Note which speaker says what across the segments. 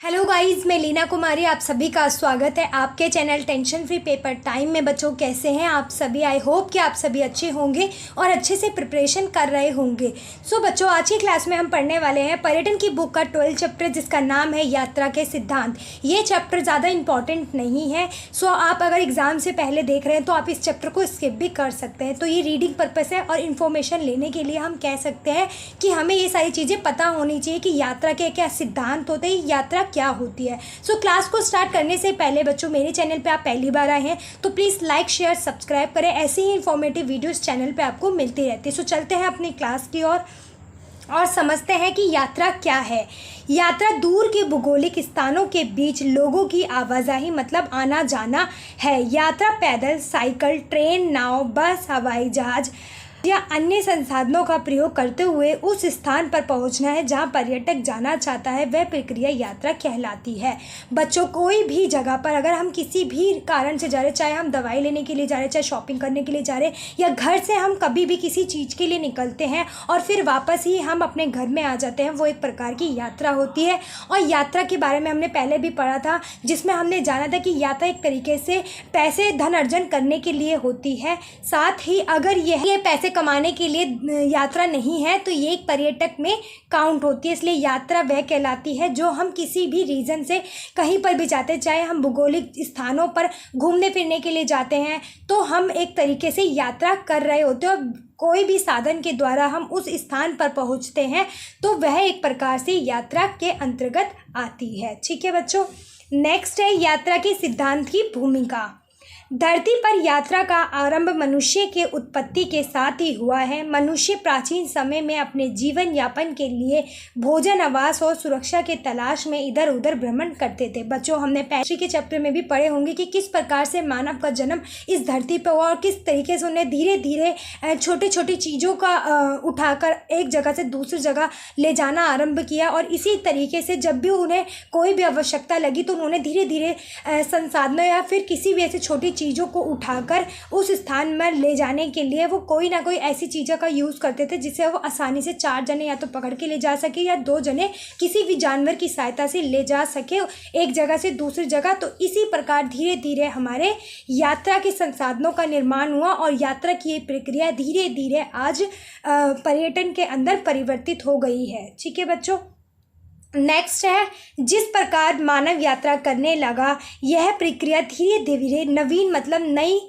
Speaker 1: Hello guys, मैं लीना कुमारी, आप सभी का स्वागत है आपके channel tension free paper time में। बच्चों, कैसे हैं आप सभी? आई होप कि आप सभी अच्छे होंगे और अच्छे से प्रिपरेशन कर रहे होंगे। सो बच्चों, आज की क्लास में हम पढ़ने वाले हैं पर्यटन की बुक का 12 चैप्टर, जिसका नाम है यात्रा के सिद्धांत। ये चैप्टर ज़्यादा इंपॉर्टेंट नहीं है। सो आप अगर एग्ज़ाम से पहले देख रहे हैं तो आप इस चैप्टर को स्किप भी कर सकते हैं। तो ये रीडिंग पर्पस है और इन्फॉर्मेशन लेने के लिए हम कह सकते हैं कि हमें ये सारी चीज़ें पता होनी चाहिए कि यात्रा के क्या सिद्धांत होते हैं, यात्रा क्या होती है। सो क्लास को स्टार्ट करने से पहले बच्चों, मेरे चैनल पे आप पहली बार आए हैं तो प्लीज़ लाइक शेयर सब्सक्राइब करें। ऐसे ही इन्फॉर्मेटिव वीडियोस चैनल पे आपको मिलती रहती है। सो चलते हैं अपनी क्लास की ओर और समझते हैं कि यात्रा क्या है। यात्रा दूर के भौगोलिक स्थानों के बीच लोगों की आवाजाही मतलब आना जाना है। यात्रा पैदल, साइकिल, ट्रेन, नाव, बस, हवाई जहाज या अन्य संसाधनों का प्रयोग करते हुए उस स्थान पर पहुंचना है जहां पर्यटक जाना चाहता है। वह प्रक्रिया यात्रा कहलाती है। बच्चों, कोई भी जगह पर अगर हम किसी भी कारण से जा रहे, चाहे हम दवाई लेने के लिए जा रहे, चाहे शॉपिंग करने के लिए जा रहे, या घर से हम कभी भी किसी चीज़ के लिए निकलते हैं और फिर वापस ही हम अपने घर में आ जाते हैं, वो एक प्रकार की यात्रा होती है। और यात्रा के बारे में हमने पहले भी पढ़ा था, जिसमें हमने जाना था कि यात्रा एक तरीके से पैसे धन अर्जन करने के लिए होती है। साथ ही अगर ये पैसे कमाने के लिए यात्रा नहीं है तो ये एक पर्यटक में काउंट होती है। इसलिए यात्रा वह कहलाती है जो हम किसी भी रीज़न से कहीं पर भी जाते हैं, चाहे हम भौगोलिक स्थानों पर घूमने फिरने के लिए जाते हैं, तो हम एक तरीके से यात्रा कर रहे होते हैं। और कोई भी साधन के द्वारा हम उस स्थान पर पहुंचते हैं तो वह एक प्रकार से यात्रा के अंतर्गत आती है। ठीक है बच्चों, नेक्स्ट है यात्रा के सिद्धांत की भूमिका। धरती पर यात्रा का आरंभ मनुष्य के उत्पत्ति के साथ ही हुआ है। मनुष्य प्राचीन समय में अपने जीवन यापन के लिए भोजन, आवास और सुरक्षा के तलाश में इधर उधर भ्रमण करते थे। बच्चों, हमने पैसे के चैप्टर में भी पढ़े होंगे कि किस प्रकार से मानव का जन्म इस धरती पर हुआ और किस तरीके से उन्हें धीरे धीरे छोटी छोटी चीज़ों का उठाकर एक जगह से दूसरी जगह ले जाना आरंभ किया। और इसी तरीके से जब भी उन्हें कोई भी आवश्यकता लगी तो उन्होंने धीरे धीरे संसाधनों या फिर किसी भी ऐसी छोटी चीज़ों को उठाकर उस स्थान में ले जाने के लिए वो कोई ना कोई ऐसी चीज़ों का यूज़ करते थे जिससे वो आसानी से 4 जने या तो पकड़ के ले जा सके या 2 जने किसी भी जानवर की सहायता से ले जा सके एक जगह से दूसरी जगह। तो इसी प्रकार धीरे धीरे हमारे यात्रा के संसाधनों का निर्माण हुआ और यात्रा की ये प्रक्रिया धीरे धीरे आज पर्यटन के अंदर परिवर्तित हो गई है। ठीक है बच्चों, नेक्स्ट है जिस प्रकार मानव यात्रा करने लगा, यह प्रक्रिया धीरे धीरे नवीन मतलब नई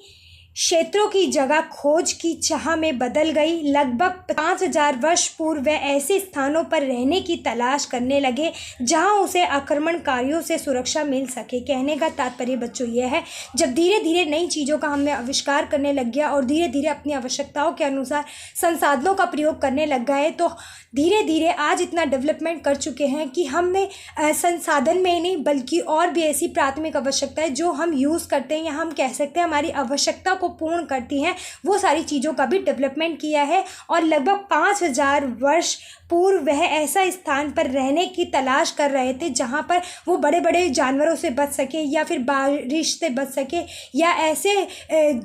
Speaker 1: क्षेत्रों की जगह खोज की चाह में बदल गई। लगभग 5000 वर्ष पूर्व वह ऐसे स्थानों पर रहने की तलाश करने लगे जहां उसे आक्रमणकारियों से सुरक्षा मिल सके। कहने का तात्पर्य बच्चों यह है, जब धीरे धीरे नई चीज़ों का हमने आविष्कार करने लग गया और धीरे धीरे अपनी आवश्यकताओं के अनुसार संसाधनों का प्रयोग करने लग गए, तो धीरे धीरे आज इतना डेवलपमेंट कर चुके हैं कि हमें संसाधन में ही नहीं बल्कि और भी ऐसी प्राथमिक आवश्यकताएं जो हम यूज़ करते हैं या हम कह सकते हैं हमारी आवश्यकता को पूर्ण करती हैं, वो सारी चीज़ों का भी डेवलपमेंट किया है। और लगभग 5000 वर्ष पूर्व वह ऐसा स्थान पर रहने की तलाश कर रहे थे जहाँ पर वो बड़े बड़े जानवरों से बच सके या फिर बारिश से बच सके या ऐसे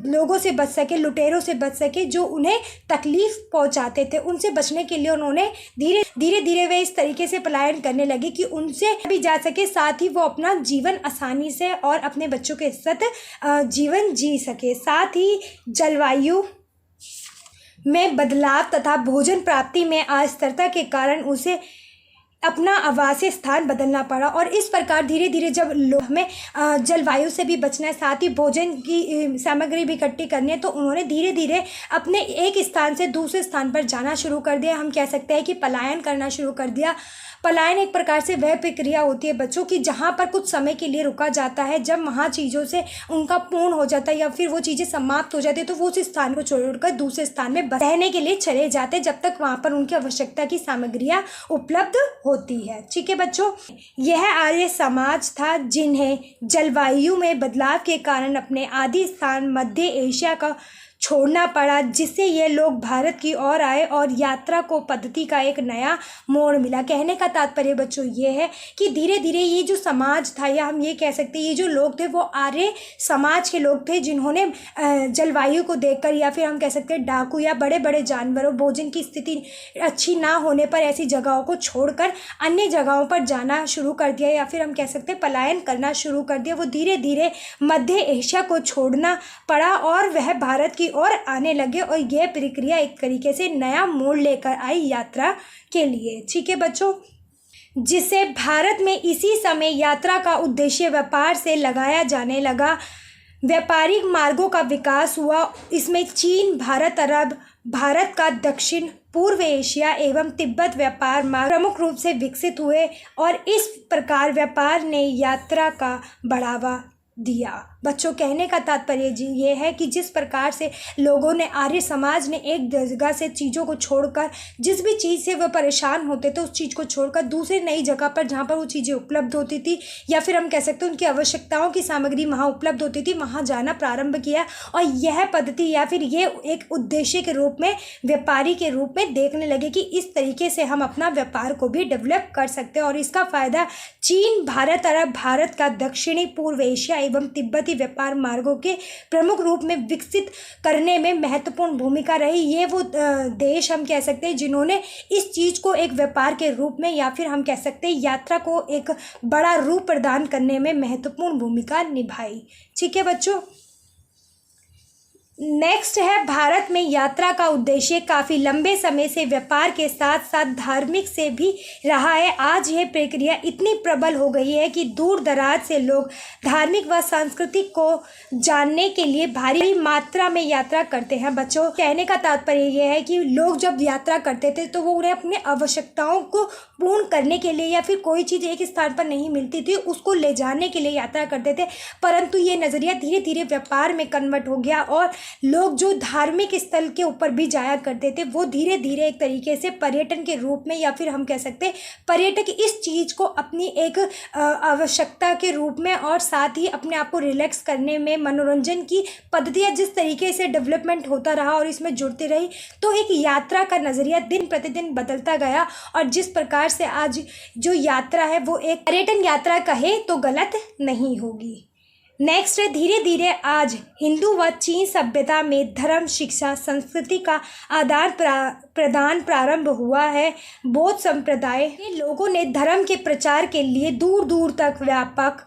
Speaker 1: लोगों से बच सके, लुटेरों से बच सके जो उन्हें तकलीफ़ पहुँचाते थे। उनसे बचने के लिए उन्होंने धीरे धीरे वे इस तरीके से पलायन करने लगे कि उनसे भी जा सके, साथ ही वो अपना जीवन आसानी से और अपने बच्चों के साथ जीवन जी सके। साथ ही जलवायु में बदलाव तथा भोजन प्राप्ति में अस्थिरता के कारण उसे अपना आवासीय स्थान बदलना पड़ा। और इस प्रकार धीरे धीरे जब हमें जलवायु से भी बचना है, साथ ही भोजन की सामग्री भी इकट्ठी करनी है, तो उन्होंने धीरे धीरे अपने एक स्थान से दूसरे स्थान पर जाना शुरू कर दिया। हम कह सकते हैं कि पलायन करना शुरू कर दिया। पलायन एक प्रकार से वह प्रक्रिया होती है बच्चों की जहाँ पर कुछ समय के लिए रुका जाता है, जब वहाँ चीज़ों से उनका पूर्ण हो जाता है या फिर वो चीज़ें समाप्त हो जाती है तो वो उस स्थान को छोड़कर दूसरे स्थान में रहने के लिए चले जाते हैं जब तक वहाँ पर उनकी आवश्यकता की सामग्रियाँ उपलब्ध होती है। ठीक है बच्चों, यह आर्य समाज था जिन्हें जलवायु में बदलाव के कारण अपने आदि स्थान मध्य एशिया का छोड़ना पड़ा, जिससे ये लोग भारत की ओर आए और यात्रा को पद्धति का एक नया मोड़ मिला। कहने का तात्पर्य बच्चों ये है कि धीरे धीरे ये जो समाज था, या हम ये कह सकते हैं ये जो लोग थे वो आर्य समाज के लोग थे, जिन्होंने जलवायु को देखकर, या फिर हम कह सकते हैं डाकू या बड़े बड़े जानवरों, भोजन की स्थिति अच्छी ना होने पर ऐसी जगहों को छोड़कर अन्य जगहों पर जाना शुरू कर दिया, या फिर हम कह सकते हैं पलायन करना शुरू कर दिया। वो धीरे धीरे मध्य एशिया को छोड़ना पड़ा और वह भारत की ओर आने लगे, और यह प्रक्रिया एक तरीके से नया मोड़ लेकर आई यात्रा के लिए। ठीक है बच्चों, जिससे भारत में इसी समय यात्रा का उद्देश्य व्यापार से लगाया जाने लगा। व्यापारिक मार्गों का विकास हुआ। इसमें चीन, भारत, अरब, भारत का दक्षिण पूर्व एशिया एवं तिब्बत व्यापार मार्ग प्रमुख रूप से विकसित हुए, और इस प्रकार व्यापार ने यात्रा का बढ़ावा दिया। बच्चों, कहने का तात्पर्य जी ये है कि जिस प्रकार से लोगों ने, आर्य समाज ने एक जगह से चीज़ों को छोड़कर, जिस भी चीज़ से वह परेशान होते थे उस चीज़ को छोड़कर दूसरी नई जगह पर जहाँ पर वो चीज़ें उपलब्ध होती थी, या फिर हम कह सकते हैं उनकी आवश्यकताओं की सामग्री वहाँ उपलब्ध होती थी, वहाँ जाना प्रारंभ किया। और यह पद्धति या फिर ये एक उद्देश्य के रूप में, व्यापारी के रूप में देखने लगे कि इस तरीके से हम अपना व्यापार को भी डेवलप कर सकते हैं। और इसका फ़ायदा चीन, भारत, अरब, भारत का दक्षिणी पूर्व एशिया एवं तिब्बती व्यापार मार्गों के प्रमुख रूप में विकसित करने में महत्वपूर्ण भूमिका रही। ये वो देश हम कह सकते हैं जिन्होंने इस चीज़ को एक व्यापार के रूप में, या फिर हम कह सकते हैं यात्रा को एक बड़ा रूप प्रदान करने में महत्वपूर्ण भूमिका निभाई। ठीक है बच्चों, नेक्स्ट है भारत में यात्रा का उद्देश्य काफ़ी लंबे समय से व्यापार के साथ साथ धार्मिक से भी रहा है। आज यह प्रक्रिया इतनी प्रबल हो गई है कि दूर दराज से लोग धार्मिक व सांस्कृतिक को जानने के लिए भारी मात्रा में यात्रा करते हैं। बच्चों, कहने का तात्पर्य यह है कि लोग जब यात्रा करते थे तो वो उन्हें अपने आवश्यकताओं को पूर्ण करने के लिए, या फिर कोई चीज़ एक स्थान पर नहीं मिलती थी उसको ले जाने के लिए यात्रा करते थे। परंतु ये नज़रिया धीरे धीरे व्यापार में कन्वर्ट हो गया, और लोग जो धार्मिक स्थल के ऊपर भी जाया करते थे वो धीरे धीरे एक तरीके से पर्यटन के रूप में, या फिर हम कह सकते हैं पर्यटक इस चीज़ को अपनी एक आवश्यकता के रूप में, और साथ ही अपने आप को रिलैक्स करने में, मनोरंजन की पद्धतियाँ जिस तरीके से डेवलपमेंट होता रहा और इसमें जुड़ती रही, तो एक यात्रा का नज़रिया दिन प्रतिदिन बदलता गया। और जिस प्रकार से आज जो यात्रा है वो एक पर्यटन यात्रा कहे तो गलत नहीं होगी। नेक्स्ट है, धीरे धीरे आज हिंदू व चीन सभ्यता में धर्म, शिक्षा, संस्कृति का आदान प्रदान प्रारंभ हुआ है। बौद्ध संप्रदाय के लोगों ने धर्म के प्रचार के लिए दूर दूर तक व्यापक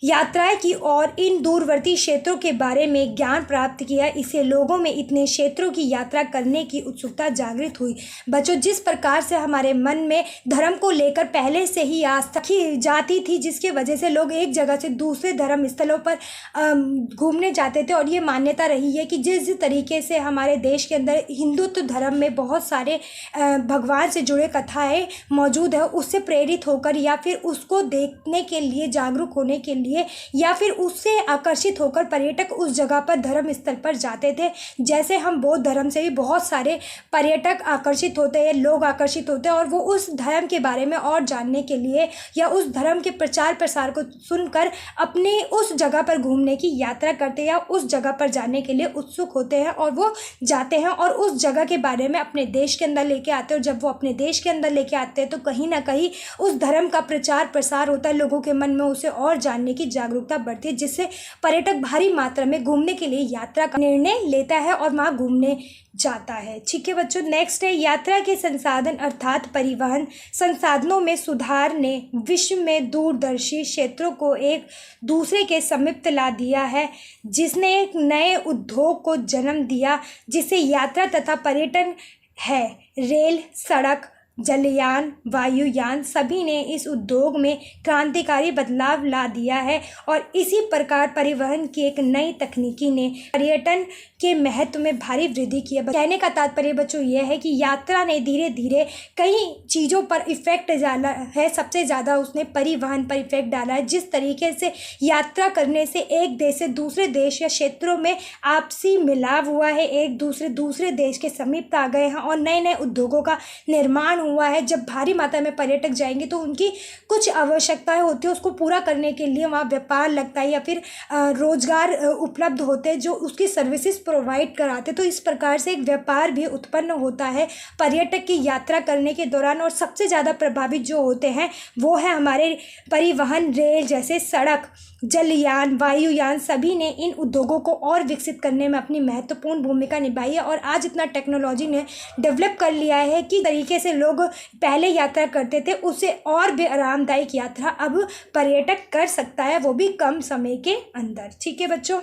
Speaker 1: यात्राएं की और इन दूरवर्ती क्षेत्रों के बारे में ज्ञान प्राप्त किया। इससे लोगों में इतने क्षेत्रों की यात्रा करने की उत्सुकता जागृत हुई। बच्चों, जिस प्रकार से हमारे मन में धर्म को लेकर पहले से ही आस्था की जाती थी, जिसके वजह से लोग एक जगह से दूसरे धर्म स्थलों पर घूमने जाते थे, और ये मान्यता रही है कि जिस तरीके से हमारे देश के अंदर हिंदुत्व धर्म में बहुत सारे भगवान से जुड़े कथाएँ मौजूद है, उससे प्रेरित होकर, या फिर उसको देखने के लिए, जागरूक होने के लिए, या फिर उससे आकर्षित होकर पर्यटक उस जगह पर धर्म स्थल पर जाते थे। जैसे हम बौद्ध धर्म से भी बहुत सारे पर्यटक आकर्षित होते हैं, लोग आकर्षित होते हैं, और वो उस धर्म के बारे में और जानने के लिए, या उस धर्म के प्रचार प्रसार को सुनकर अपने उस जगह पर घूमने की यात्रा करते हैं, या उस जगह पर जाने के लिए उत्सुक होते हैं, और वो जाते हैं और उस जगह के बारे में अपने देश के अंदर लेके आते हैं। और जब वो अपने देश के अंदर लेके आते हैं तो कहीं ना कहीं उस धर्म का प्रचार प्रसार होता है, लोगों के मन में उसे और जानने की जागरूकता बढ़ती है, जिससे पर्यटक भारी मात्रा में घूमने के लिए यात्रा का निर्णय लेता है और वहां घूमने जाता है। ठीक है बच्चों, नेक्स्ट है, यात्रा के संसाधन अर्थात परिवहन संसाधनों में सुधार ने विश्व में दूरदर्शी क्षेत्रों को एक दूसरे के समीप ला दिया है, जिसने एक नए उद्योग को जन्म दिया, जिसे यात्रा तथा पर्यटन है। रेल, सड़क, जलयान, वायुयान सभी ने इस उद्योग में क्रांतिकारी बदलाव ला दिया है, और इसी प्रकार परिवहन की एक नई तकनीकी ने पर्यटन के महत्व में भारी वृद्धि की है। कहने का तात्पर्य बच्चों यह है कि यात्रा ने धीरे धीरे कई चीज़ों पर इफेक्ट डाला है। सबसे ज़्यादा उसने परिवहन पर इफेक्ट डाला है। जिस तरीके से यात्रा करने से एक देश से दूसरे देश या क्षेत्रों में आपसी मिलाव हुआ है, एक दूसरे देश के समीप आ गए हैं, और नए नए उद्योगों का निर्माण हुआ है। जब भारी मात्रा में पर्यटक जाएंगे तो उनकी कुछ आवश्यकताएं होती है, उसको पूरा करने के लिए वहाँ व्यापार लगता है, या फिर रोजगार उपलब्ध होते हैं जो उसकी सर्विसेज प्रोवाइड कराते। तो इस प्रकार से एक व्यापार भी उत्पन्न होता है पर्यटक की यात्रा करने के दौरान। और सबसे ज़्यादा प्रभावित जो होते हैं वो है हमारे परिवहन, रेल जैसे सड़क, जलयान, वायुयान, सभी ने इन उद्योगों को और विकसित करने में अपनी महत्वपूर्ण भूमिका निभाई है। और आज इतना टेक्नोलॉजी ने डेवलप कर लिया है कि तरीके से लोग पहले यात्रा करते थे उससे और भी आरामदायक यात्रा अब पर्यटक कर सकता है, वो भी कम समय के अंदर। ठीक है बच्चों,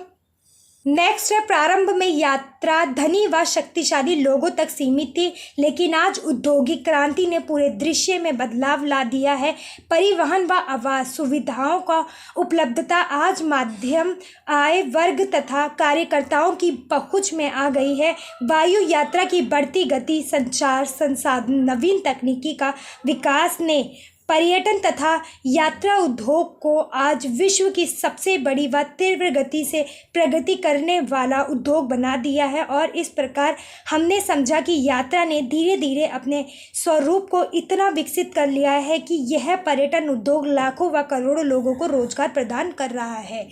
Speaker 1: नेक्स्ट है, प्रारंभ में यात्रा धनी व शक्तिशाली लोगों तक सीमित थी, लेकिन आज औद्योगिक क्रांति ने पूरे दृश्य में बदलाव ला दिया है। परिवहन व आवास सुविधाओं का उपलब्धता आज माध्यम आय वर्ग तथा कार्यकर्ताओं की पहुंच में आ गई है। वायु यात्रा की बढ़ती गति, संचार संसाधन, नवीन तकनीकी का विकास ने पर्यटन तथा यात्रा उद्योग को आज विश्व की सबसे बड़ी व तीव्र गति से प्रगति करने वाला उद्योग बना दिया है। और इस प्रकार हमने समझा कि यात्रा ने धीरे धीरे अपने स्वरूप को इतना विकसित कर लिया है कि यह पर्यटन उद्योग लाखों व करोड़ों लोगों को रोजगार प्रदान कर रहा है।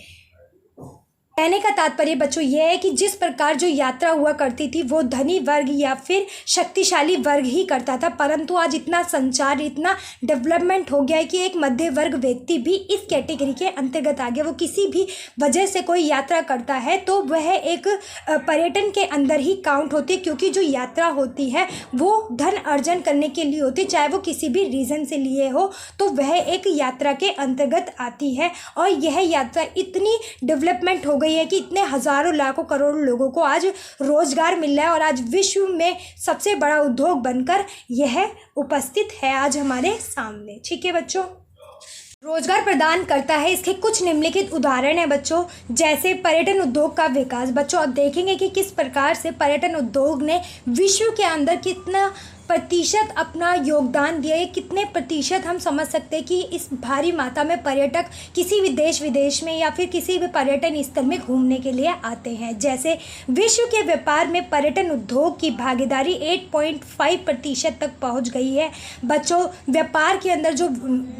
Speaker 1: कहने का तात्पर्य बच्चों यह है कि जिस प्रकार जो यात्रा हुआ करती थी वो धनी वर्ग या फिर शक्तिशाली वर्ग ही करता था, परंतु आज इतना संचार, इतना डेवलपमेंट हो गया है कि एक मध्य वर्ग व्यक्ति भी इस कैटेगरी के अंतर्गत आ गया। वो किसी भी वजह से कोई यात्रा करता है तो वह एक पर्यटन के अंदर ही काउंट होती है, क्योंकि जो यात्रा होती है वो धन अर्जन करने के लिए होती है, चाहे वो किसी भी रीज़न से लिए हो तो वह एक यात्रा के अंतर्गत आती है। और यह यात्रा इतनी डेवलपमेंट हो गई है कि इतने हजारों लाखों करोड़ों लोगों को आज रोजगार मिल रहा है और आज विश्व में सबसे बड़ा उद्योग बनकर यह उपस्थित है आज हमारे सामने। ठीक है बच्चों, रोजगार प्रदान करता है। इसके कुछ निम्नलिखित उदाहरण है बच्चों, जैसे पर्यटन उद्योग का विकास। बच्चों अब देखेंगे कि किस प्रकार से पर्यटन उद्योग ने विश्व के अंदर कितना प्रतिशत अपना योगदान दिया है, कितने प्रतिशत हम समझ सकते हैं कि इस भारी मात्रा में पर्यटक किसी भी देश विदेश में या फिर किसी भी पर्यटन स्थल में घूमने के लिए आते हैं। जैसे विश्व के व्यापार में पर्यटन उद्योग की भागीदारी 8.5% तक पहुंच गई है। बच्चों व्यापार के अंदर जो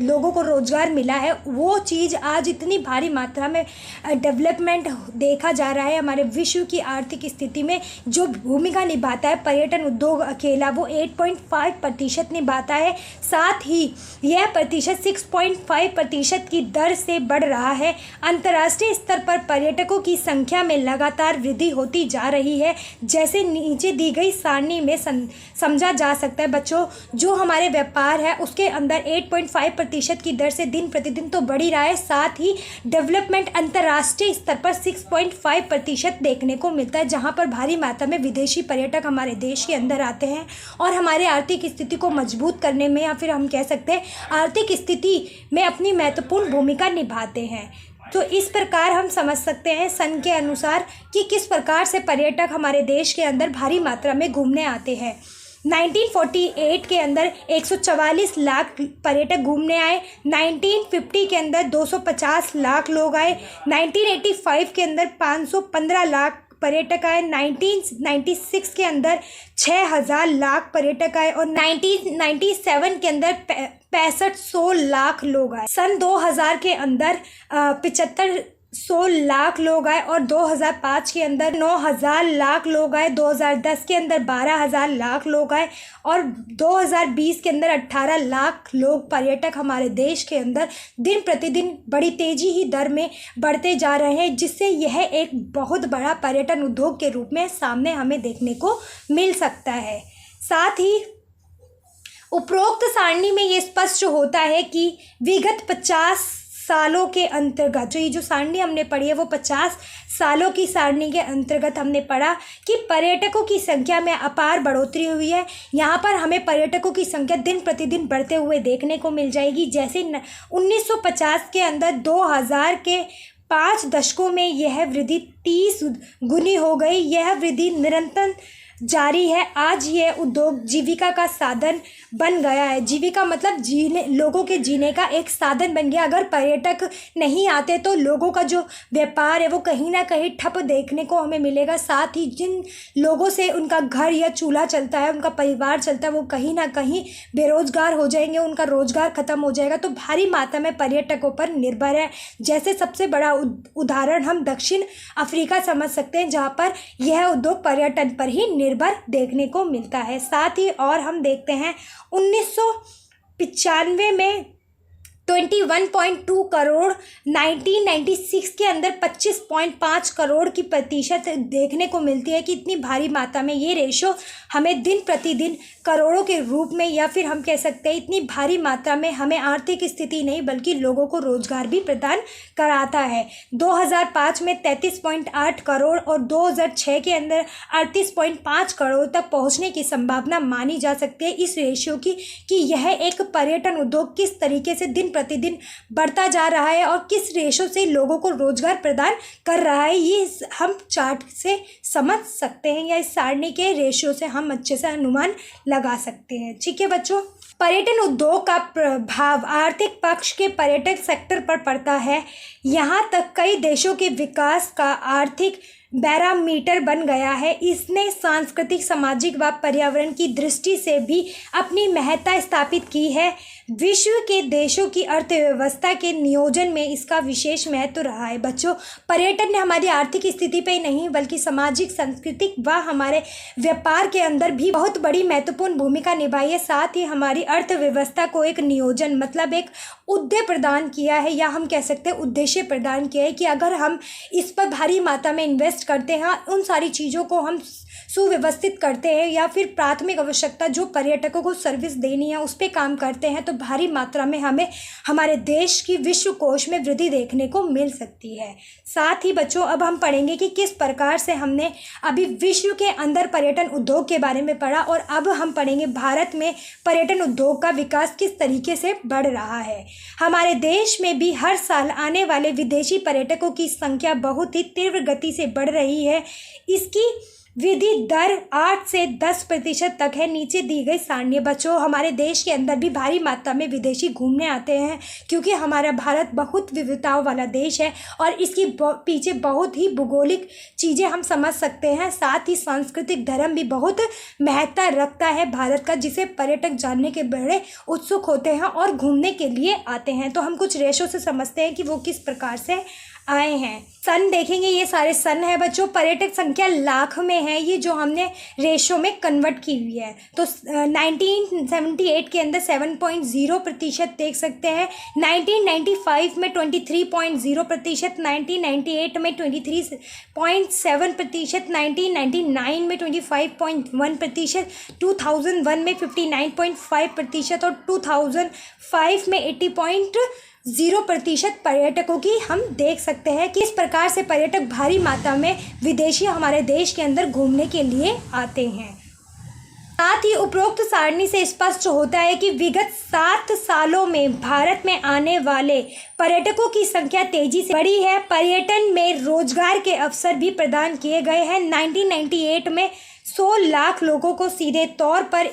Speaker 1: लोगों को रोजगार मिला है वो चीज़ आज इतनी भारी मात्रा में डेवलपमेंट देखा जा रहा है। हमारे विश्व की आर्थिक स्थिति में जो भूमिका निभाता है पर्यटन उद्योग अकेला वो 8.5% निभाता है। साथ ही यह प्रतिशत 6.5% की दर से बढ़ रहा है। अंतर्राष्ट्रीय स्तर पर पर्यटकों की संख्या में लगातार वृद्धि होती जा रही है, जैसे नीचे दी गई सारणी में समझा जा सकता है। बच्चों जो हमारे व्यापार है उसके अंदर 8.5% की दर से दिन प्रतिदिन तो बढ़ ही रहा है, साथ ही डेवलपमेंट अंतर्राष्ट्रीय स्तर पर 6.5% देखने को मिलता है, जहां पर भारी मात्रा में विदेशी पर्यटक हमारे देश के अंदर आते हैं और हमारे आर्थिक स्थिति को मजबूत करने में या फिर हम कह सकते हैं आर्थिक स्थिति में अपनी महत्वपूर्ण भूमिका निभाते हैं। तो इस प्रकार हम समझ सकते हैं सन के अनुसार कि किस प्रकार से पर्यटक हमारे देश के अंदर भारी मात्रा में घूमने आते हैं। 1948 के अंदर 144 लाख पर्यटक घूमने आए, 1950 के अंदर 250 लाख लोग आए, 1985 के अंदर 515 लाख पर्यटक आए, 1996 के अंदर 6000 लाख पर्यटक आए और 1997 के अंदर 6500 लाख लोग आए। सन 2000 के अंदर 7500 लाख लोग आए और 2005 के अंदर 9000 लाख लोग आए, 2010 के अंदर 12000 लाख लोग आए और 2020 के अंदर 18 लाख लोग पर्यटक हमारे देश के अंदर दिन प्रतिदिन बड़ी तेजी ही दर में बढ़ते जा रहे हैं, जिससे यह एक बहुत बड़ा पर्यटन उद्योग के रूप में सामने हमें देखने को मिल सकता है। साथ ही उपरोक्त सारणी में ये स्पष्ट होता है कि विगत 50 सालों के अंतर्गत जो ये जो सारणी हमने पढ़ी है वो 50 सालों की सारणी के अंतर्गत हमने पढ़ा कि पर्यटकों की संख्या में अपार बढ़ोतरी हुई है। यहाँ पर हमें पर्यटकों की संख्या दिन प्रतिदिन बढ़ते हुए देखने को मिल जाएगी। जैसे 1950 के अंदर 2000 के 5 दशकों में यह वृद्धि 30 गुनी हो गई। यह वृद्धि निरंतर जारी है। आज ये उद्योग जीविका का साधन बन गया है। जीविका मतलब लोगों के जीने का एक साधन बन गया। अगर पर्यटक नहीं आते तो लोगों का जो व्यापार है वो कहीं ना कहीं ठप देखने को हमें मिलेगा। साथ ही जिन लोगों से उनका घर या चूल्हा चलता है, उनका परिवार चलता है, वो कहीं ना कहीं बेरोजगार हो जाएंगे, उनका रोजगार खत्म हो जाएगा। तो भारी मात्रा में पर्यटकों पर निर्भर है। जैसे सबसे बड़ा उदाहरण हम दक्षिण अफ्रीका समझ सकते हैं, जहाँ पर यह उद्योग पर्यटन पर ही निर्भर देखने को मिलता है। साथ ही और हम देखते हैं 1995 में 21.2 करोड़, 1996 के अंदर 25.5 करोड़ की प्रतिशत देखने को मिलती है कि इतनी भारी मात्रा में ये रेशो हमें दिन प्रतिदिन करोड़ों के रूप में, या फिर हम कह सकते हैं इतनी भारी मात्रा में हमें आर्थिक स्थिति नहीं बल्कि लोगों को रोजगार भी प्रदान कराता है। 2005 में 33.8 करोड़ और 2006 के अंदर 38.5 करोड़ तक पहुंचने की संभावना मानी जा सकती है इस रेशियो की, कि यह एक पर्यटन उद्योग किस तरीके से दिन प्रतिदिन बढ़ता जा रहा है और किस रेशो से लोगों को रोजगार प्रदान कर रहा है। ये हम चार्ट से समझ सकते हैं, या इस सारणी के रेशियो से हम अच्छे से अनुमान लगा सकते हैं। ठीक है बच्चों, पर्यटन उद्योग का प्रभाव आर्थिक पक्ष के पर्यटक सेक्टर पर पड़ता है। यहाँ तक कई देशों के विकास का आर्थिक बैरामीटर बन गया है। इसने सांस्कृतिक, सामाजिक व पर्यावरण की दृष्टि से भी अपनी महत्ता स्थापित की है। विश्व के देशों की अर्थव्यवस्था के नियोजन में इसका विशेष महत्व रहा है। बच्चों, पर्यटन ने हमारी आर्थिक स्थिति पे ही नहीं बल्कि सामाजिक, सांस्कृतिक व हमारे व्यापार के अंदर भी बहुत बड़ी महत्वपूर्ण भूमिका निभाई है। साथ ही हमारी अर्थव्यवस्था को एक नियोजन मतलब एक उद्देश्य प्रदान किया है, या हम कह सकते हैं उद्देश्य प्रदान किया है कि अगर हम इस पर भारी मात्रा में इन्वेस्ट करते हैं, उन सारी चीज़ों को हम सुव्यवस्थित करते हैं, या फिर प्राथमिक आवश्यकता जो पर्यटकों को सर्विस देनी है उस पर काम करते हैं, तो भारी मात्रा में हमें हमारे देश की विश्व कोश में वृद्धि देखने को मिल सकती है। साथ ही बच्चों, अब हम पढ़ेंगे कि किस प्रकार से हमने अभी विश्व के अंदर पर्यटन उद्योग के बारे में पढ़ा, और अब हम पढ़ेंगे भारत में पर्यटन उद्योग का विकास किस तरीके से बढ़ रहा है। हमारे देश में भी हर साल आने वाले विदेशी पर्यटकों की संख्या बहुत ही तीव्र गति से बढ़ रही है। इसकी वृद्धि दर 8 से 10% तक है। नीचे दी गई सारणी। बच्चों, हमारे देश के अंदर भी भारी मात्रा में विदेशी घूमने आते हैं, क्योंकि हमारा भारत बहुत विविधताओं वाला देश है और इसकी पीछे बहुत ही भूगोलिक चीज़ें हम समझ सकते हैं। साथ ही सांस्कृतिक धर्म भी बहुत महत्ता रखता है भारत का, जिसे पर्यटक जानने के बड़े उत्सुक होते हैं और घूमने के लिए आते हैं। तो हम कुछ रेशो से समझते हैं कि वो किस प्रकार से आए हैं। सन देखेंगे, ये सारे सन है बच्चों। पर्यटक संख्या लाख में है, ये जो हमने रेशो में कन्वर्ट की हुई है। तो 1978 के अंदर 7.0% देख सकते हैं, 1995 में 23.0%, 1998 में 23.7%, 1999 में 25.1%, 2001 में 59.5% और 2005 में 80.0% पर्यटकों की हम देख सकते हैं कि इस प्रकार से पर्यटक भारी मात्रा में विदेशी हमारे देश के अंदर घूमने के लिए आते हैं। साथ ही उपरोक्त सारणी से स्पष्ट होता है कि विगत 7 सालों में भारत में आने वाले पर्यटकों की संख्या तेजी से बढ़ी है। पर्यटन में रोजगार के अवसर भी प्रदान किए गए हैं। 1998 में 100 लाख लोगों को सीधे तौर पर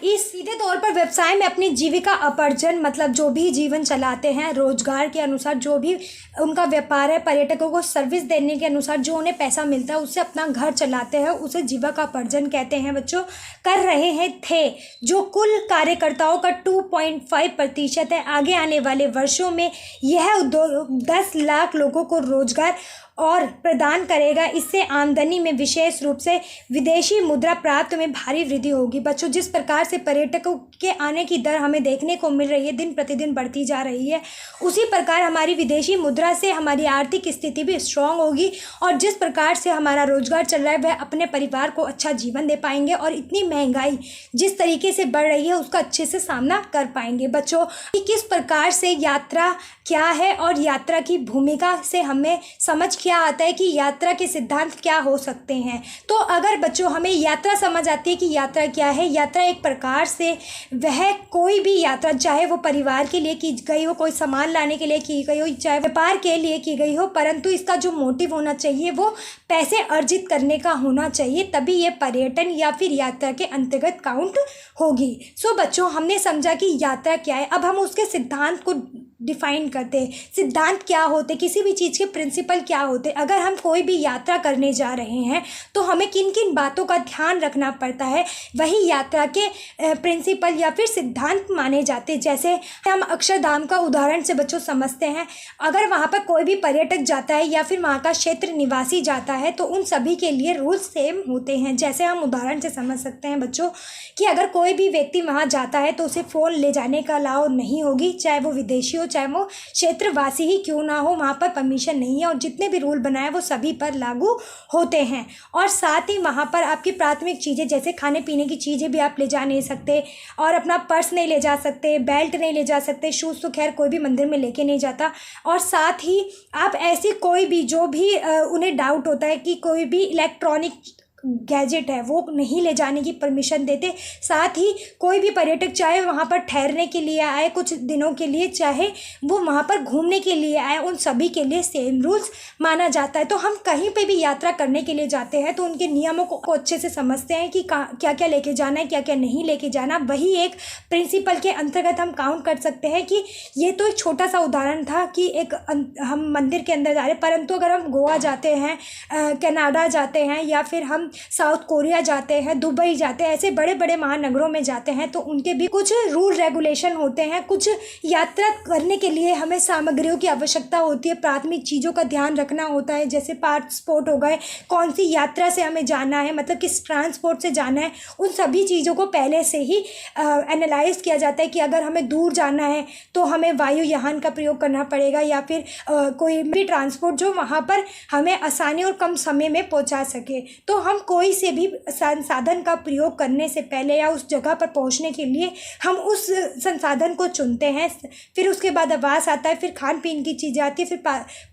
Speaker 1: व्यवसाय में अपनी जीविका अर्जन मतलब जो भी जीवन चलाते हैं रोजगार के अनुसार, जो भी उनका व्यापार है, पर्यटकों को सर्विस देने के अनुसार जो उन्हें पैसा मिलता है उससे अपना घर चलाते हैं, उसे जीविका अर्जन कहते हैं बच्चों, कर रहे हैं थे, जो कुल कार्यकर्ताओं का 2.5% है। आगे आने वाले वर्षों में यह उद्योग 10 लाख लोगों को रोजगार और प्रदान करेगा। इससे आमदनी में विशेष रूप से विदेशी मुद्रा प्राप्त में भारी वृद्धि होगी। बच्चों, जिस प्रकार से पर्यटकों के आने की दर हमें देखने को मिल रही है, दिन प्रतिदिन बढ़ती जा रही है, उसी प्रकार हमारी विदेशी मुद्रा से हमारी आर्थिक स्थिति भी स्ट्रांग होगी, और जिस प्रकार से हमारा रोजगार चल रहा है वह अपने परिवार को अच्छा जीवन दे पाएंगे, और इतनी महंगाई जिस तरीके से बढ़ रही है उसका अच्छे से सामना कर पाएंगे। बच्चों, कि किस प्रकार से यात्रा क्या है और यात्रा की भूमिका से हमें समझ क्या आता है कि यात्रा के सिद्धांत क्या हो सकते हैं। तो अगर बच्चों हमें यात्रा समझ आती है कि यात्रा क्या है, यात्रा एक प्रकार से वह कोई भी यात्रा, चाहे वो परिवार के लिए की गई हो, कोई सामान लाने के लिए की गई हो, चाहे व्यापार के लिए की गई हो, परंतु इसका जो मोटिव होना चाहिए वो पैसे अर्जित करने का होना चाहिए, तभी ये पर्यटन या फिर यात्रा के अंतर्गत काउंट होगी। सो बच्चों हमने समझा कि यात्रा क्या है। अब हम उसके सिद्धांत को डिफाइन करते हैं। सिद्धांत क्या होते, किसी भी चीज़ के प्रिंसिपल क्या होते। अगर हम कोई भी यात्रा करने जा रहे हैं तो हमें किन किन बातों का ध्यान रखना पड़ता है, वही यात्रा के प्रिंसिपल या फिर सिद्धांत माने जाते हैं। जैसे हम अक्षरधाम का उदाहरण से बच्चों समझते हैं, अगर वहाँ पर कोई भी पर्यटक जाता है या फिर वहाँ का क्षेत्र निवासी जाता है तो उन सभी के लिए रूल्स सेम होते हैं। जैसे हम उदाहरण से समझ सकते हैं बच्चों कि अगर कोई भी व्यक्ति वहाँ जाता है तो उसे फ़ोन ले जाने का अलाउ नहीं होगी, चाहे वो विदेशी हो चाहे वो क्षेत्रवासी ही क्यों ना हो, वहाँ पर परमिशन नहीं है। और जितने भी रूल बनाए वो सभी पर लागू होते हैं। और साथ ही वहाँ पर आपकी प्राथमिक चीज़ें जैसे खाने पीने की चीज़ें भी आप ले जा नहीं सकते, और अपना पर्स नहीं ले जा सकते, बेल्ट नहीं ले जा सकते, शूज़ तो खैर कोई भी मंदिर में लेके नहीं जाता। और साथ ही आप ऐसी कोई भी जो भी उन्हें डाउट होता है कि कोई भी इलेक्ट्रॉनिक गैजेट है वो नहीं ले जाने की परमिशन देते। साथ ही कोई भी पर्यटक चाहे वहाँ पर ठहरने के लिए आए कुछ दिनों के लिए, चाहे वो वहाँ पर घूमने के लिए आए, उन सभी के लिए सेम रूल्स माना जाता है। तो हम कहीं पे भी यात्रा करने के लिए जाते हैं तो उनके नियमों को अच्छे से समझते हैं कि क्या क्या लेके जाना है, क्या क्या नहीं लेके जाना। वही एक प्रिंसिपल के अंतर्गत हम काउंट कर सकते हैं कि ये तो एक छोटा सा उदाहरण था कि एक हम मंदिर के अंदर जा रहे हैं, परंतु अगर हम गोवा जाते हैं, कनाडा जाते हैं, या फिर हम साउथ कोरिया जाते हैं, दुबई जाते हैं, ऐसे बड़े बड़े महानगरों में जाते हैं तो उनके भी कुछ रूल रेगुलेशन होते हैं। कुछ यात्रा करने के लिए हमें सामग्रियों की आवश्यकता होती है, प्राथमिक चीज़ों का ध्यान रखना होता है, जैसे पासपोर्ट हो गए, कौन सी यात्रा से हमें जाना है, मतलब किस ट्रांसपोर्ट से जाना है, उन सभी चीज़ों को पहले से ही एनालाइज किया जाता है कि अगर हमें दूर जाना है तो हमें वायुयान का प्रयोग करना पड़ेगा, या फिर कोई भी ट्रांसपोर्ट जो वहाँ पर हमें आसानी और कम समय में पहुँचा सके। तो हम कोई से भी संसाधन का प्रयोग करने से पहले या उस जगह पर पहुंचने के लिए हम उस संसाधन को चुनते हैं। फिर उसके बाद आवास आता है, फिर खान पीन की चीज़ें आती है, फिर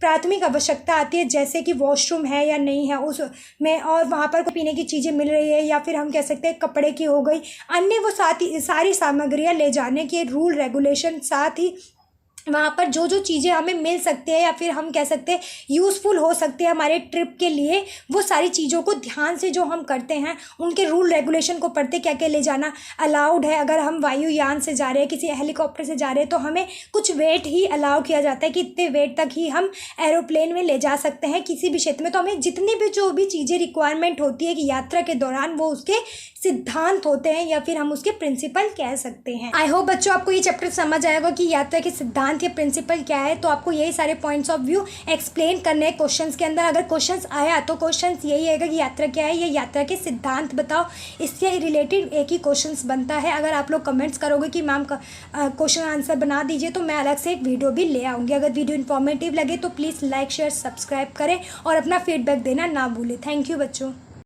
Speaker 1: प्राथमिक आवश्यकता आती है जैसे कि वॉशरूम है या नहीं है उसमें, और वहाँ पर पीने की चीज़ें मिल रही है, या फिर हम कह सकते हैं कपड़े की हो गई, अन्य वो सारी सामग्रियाँ ले जाने के रूल रेगुलेशन, साथ ही वहाँ पर जो जो चीज़ें हमें मिल सकती है या फिर हम कह सकते हैं यूज़फुल हो सकते हैं हमारे ट्रिप के लिए, वो सारी चीज़ों को ध्यान से जो हम करते हैं, उनके रूल रेगुलेशन को पढ़ते क्या क्या ले जाना अलाउड है। अगर हम वायुयान से जा रहे हैं, किसी हेलीकॉप्टर से जा रहे हैं, तो हमें कुछ वेट ही अलाउ किया जाता है कि इतने वेट तक ही हम एरोप्लेन में ले जा सकते हैं किसी भी क्षेत्र में। तो हमें जितनी भी जो भी चीज़ें रिक्वायरमेंट होती है कि यात्रा के दौरान, वो उसके सिद्धांत होते हैं या फिर हम उसके प्रिंसिपल कह सकते हैं। आई होप बच्चों आपको ये चैप्टर समझ आएगा कि यात्रा के सिद्धांत या प्रिंसिपल क्या है। तो आपको यही सारे पॉइंट्स ऑफ व्यू एक्सप्लेन करने हैं क्वेश्चंस के अंदर। अगर क्वेश्चंस आया तो क्वेश्चंस यही आएगा कि यात्रा क्या है, ये यात्रा के सिद्धांत बताओ, इससे रिलेटेड एक ही क्वेश्चंस बनता है। अगर आप लोग कमेंट्स करोगे कि मैम क्वेश्चन आंसर बना दीजिए तो मैं अलग से एक वीडियो भी ले आऊँगी। अगर वीडियो इन्फॉर्मेटिव लगे तो प्लीज़ लाइक शेयर सब्सक्राइब करें और अपना फीडबैक देना ना भूलें। थैंक यू बच्चों।